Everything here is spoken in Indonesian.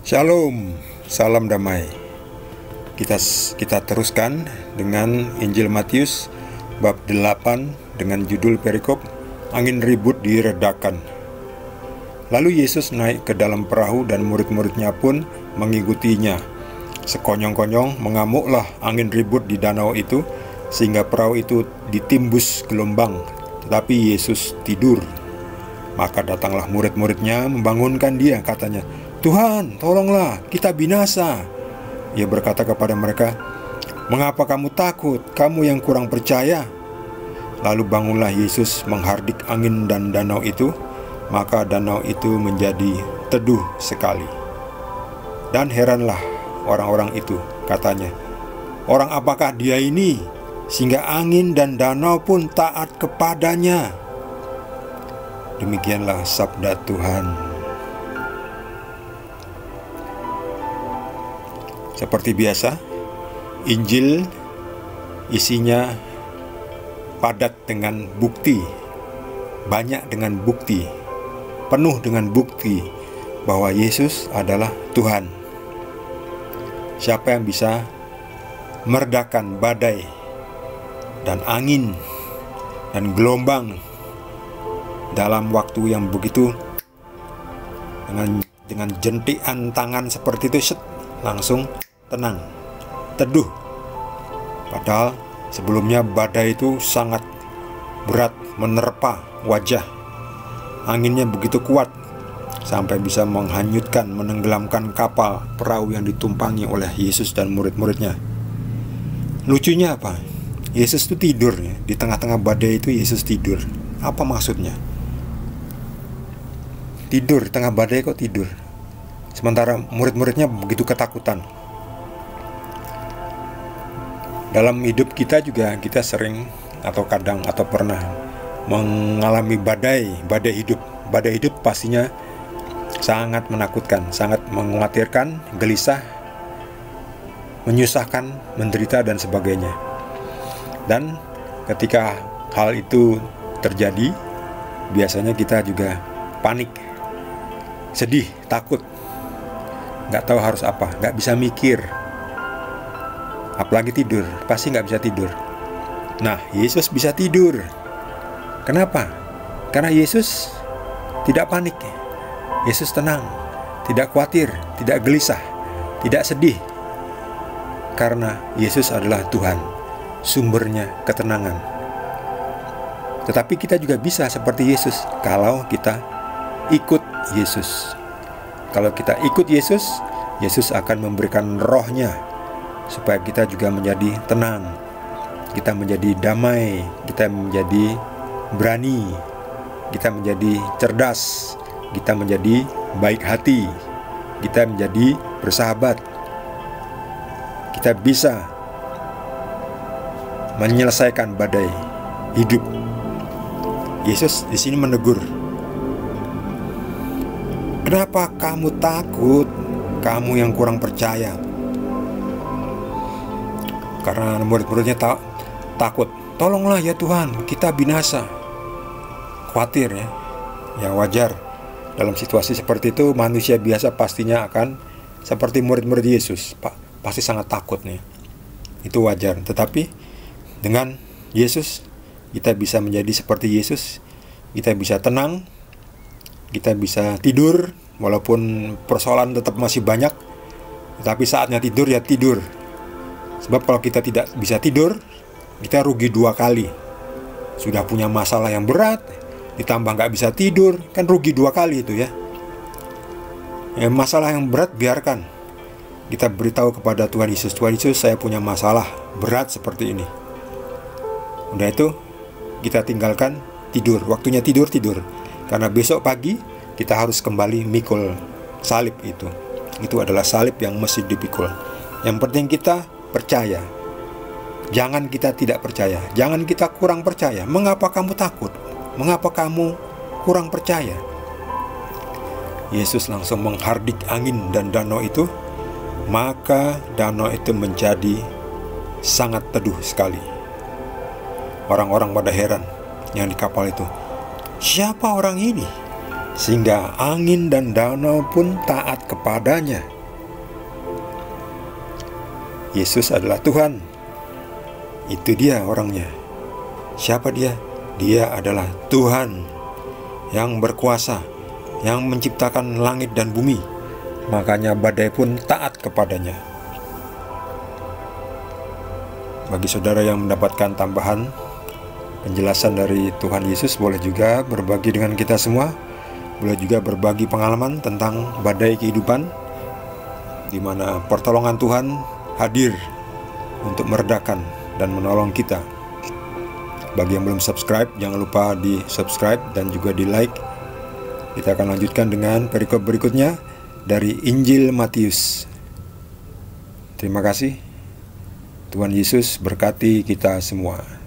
Shalom, salam damai. Kita teruskan dengan Injil Matius bab 8 dengan judul perikop Angin Ribut Diredakan. Lalu Yesus naik ke dalam perahu dan murid-muridnya pun mengikutinya. Sekonyong-konyong mengamuklah angin ribut di danau itu, sehingga perahu itu ditimbus gelombang, tetapi Yesus tidur. Maka datanglah murid-muridnya membangunkan dia, katanya, "Tuhan, tolonglah, kita binasa." Ia berkata kepada mereka, "Mengapa kamu takut, kamu yang kurang percaya?" Lalu bangunlah Yesus menghardik angin dan danau itu, maka danau itu menjadi teduh sekali. Dan heranlah orang-orang itu, katanya, "Orang apakah dia ini, sehingga angin dan danau pun taat kepadanya?" Demikianlah sabda Tuhan. Seperti biasa, Injil isinya padat dengan bukti, banyak dengan bukti, penuh dengan bukti bahwa Yesus adalah Tuhan. Siapa yang bisa meredakan badai dan angin dan gelombang dalam waktu yang begitu, dengan jentikan tangan seperti itu, langsung tenang, teduh. Padahal sebelumnya badai itu sangat berat menerpa wajah. Anginnya begitu kuat sampai bisa menghanyutkan, menenggelamkan kapal perahu yang ditumpangi oleh Yesus dan murid-muridnya. Lucunya apa? Yesus itu tidur ya. Di tengah-tengah badai itu Yesus tidur. Apa maksudnya? Tidur, di tengah badai kok tidur? Sementara murid-muridnya begitu ketakutan. Dalam hidup kita juga, kita sering atau kadang atau pernah mengalami badai hidup. Badai hidup pastinya sangat menakutkan, sangat mengkhawatirkan, gelisah, menyusahkan, menderita dan sebagainya. Dan ketika hal itu terjadi, biasanya kita juga panik, sedih, takut, nggak tahu harus apa, nggak bisa mikir. Apalagi tidur, pasti nggak bisa tidur. Nah, Yesus bisa tidur. Kenapa? Karena Yesus tidak panik. Yesus tenang, tidak khawatir, tidak gelisah, tidak sedih. Karena Yesus adalah Tuhan, sumbernya ketenangan. Tetapi kita juga bisa seperti Yesus kalau kita ikut Yesus. Kalau kita ikut Yesus, Yesus akan memberikan rohnya supaya kita juga menjadi tenang, kita menjadi damai, kita menjadi berani, kita menjadi cerdas, kita menjadi baik hati, kita menjadi bersahabat. Kita bisa menyelesaikan badai hidup. Yesus di sini menegur, "Kenapa kamu takut, kamu yang kurang percaya?" Karena murid-muridnya takut. "Tolonglah ya Tuhan, kita binasa." Khawatir ya. Ya wajar. Dalam situasi seperti itu, manusia biasa pastinya akan seperti murid-murid Yesus, pasti sangat takut nih. Itu wajar. Tetapi dengan Yesus, kita bisa menjadi seperti Yesus. Kita bisa tenang, kita bisa tidur, walaupun persoalan tetap masih banyak. Tetapi saatnya tidur ya tidur. Sebab kalau kita tidak bisa tidur, kita rugi 2 kali. Sudah punya masalah yang berat, ditambah nggak bisa tidur, kan rugi 2 kali itu ya. Masalah yang berat biarkan. Kita beritahu kepada Tuhan Yesus, "Tuhan Yesus, saya punya masalah berat seperti ini." Udah itu, kita tinggalkan, tidur. Waktunya tidur. Karena besok pagi kita harus kembali mikul salib itu. Itu adalah salib yang mesti dipikul. Yang penting kita percaya. Jangan kita tidak percaya. Jangan kita kurang percaya. Mengapa kamu takut? Mengapa kamu kurang percaya? Yesus langsung menghardik angin dan danau itu, maka danau itu menjadi sangat teduh sekali. Orang-orang pada heran yang di kapal itu. "Siapa orang ini sehingga angin dan danau pun taat kepadanya. Yesus adalah Tuhan. Itu dia orangnya. Siapa dia? Dia adalah Tuhan yang berkuasa, yang menciptakan langit dan bumi. Makanya badai pun taat kepadanya. Bagi saudara yang mendapatkan tambahan penjelasan dari Tuhan Yesus, boleh juga berbagi dengan kita semua. Boleh juga berbagi pengalaman tentang badai kehidupan, di mana pertolongan Tuhan hadir untuk meredakan dan menolong kita. Bagi yang belum subscribe, jangan lupa di subscribe dan juga di like. Kita akan lanjutkan dengan perikop berikutnya dari Injil Matius. Terima kasih. Tuhan Yesus berkati kita semua.